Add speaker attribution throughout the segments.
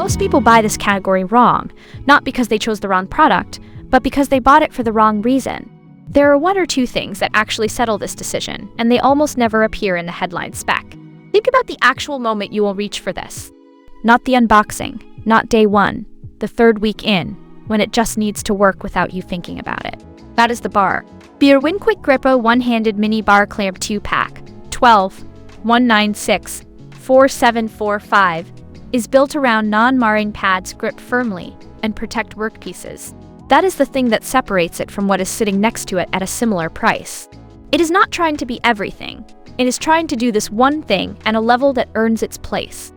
Speaker 1: Most people buy this category wrong, not because they chose the wrong product, but because they bought it for the wrong reason. There are one or two things that actually settle this decision, and they almost never appear in the headline spec. Think about the actual moment you will reach for this. Not the unboxing, not day one, the third week in, when it just needs to work without you thinking about it. That is the bar. The IRWINQUICK-GRIPOne-Handed Mini Bar Clamp 2-Pack 12-196-4745 is built around non-marring pads grip firmly and protect workpieces. That is the thing that separates it from what is sitting next to it at a similar price. It is not trying to be everything. It is trying to do this one thing at a level that earns its place.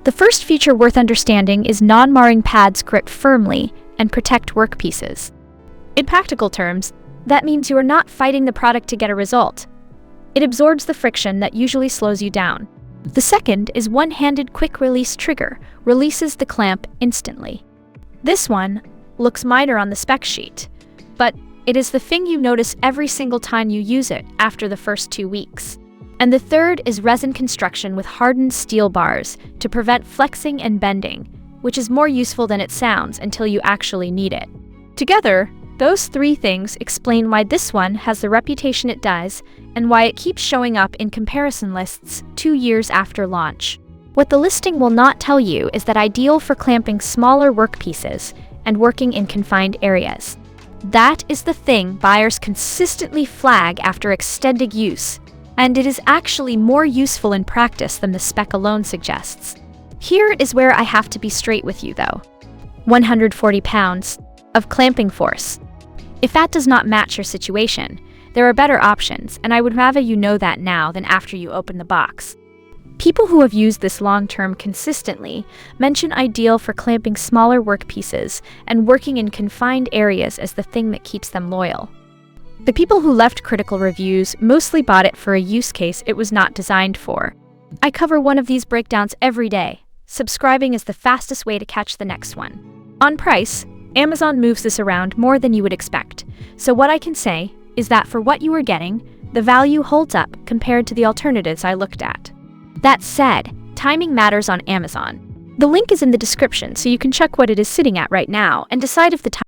Speaker 1: The first feature worth understanding is non-marring pads grip firmly and protect workpieces. In practical terms, that means you are not fighting the product to get a result. It absorbs the friction that usually slows you down. The second is one-handed quick-release trigger, releases the clamp instantly. This one looks minor on the spec sheet, but it is the thing you notice every single time you use it after the first 2 weeks. And the third is resin construction with hardened steel bars to prevent flexing and bending, which is more useful than it sounds until you actually need it. Together, those three things explain why this one has the reputation it does and why it keeps showing up in comparison lists 2 years after launch. What the listing will not tell you is that ideal for clamping smaller workpieces and working in confined areas. That is the thing buyers consistently flag after extended use, and it is actually more useful in practice than the spec alone suggests. Here is where I have to be straight with you though. 140 pounds of clamping force. If that does not match your situation, there are better options, and I would rather you know that now than after you open the box. People who have used this long-term consistently mention ideal for clamping smaller workpieces and working in confined areas as the thing that keeps them loyal. The people who left critical reviews mostly bought it for a use case it was not designed for. I cover one of these breakdowns every day. Subscribing is the fastest way to catch the next one. On price, Amazon moves this around more than you would expect, so what I can say is that for what you are getting, the value holds up compared to the alternatives I looked at. That said, timing matters on Amazon. The link is in the description so you can check what it is sitting at right now and decide if the time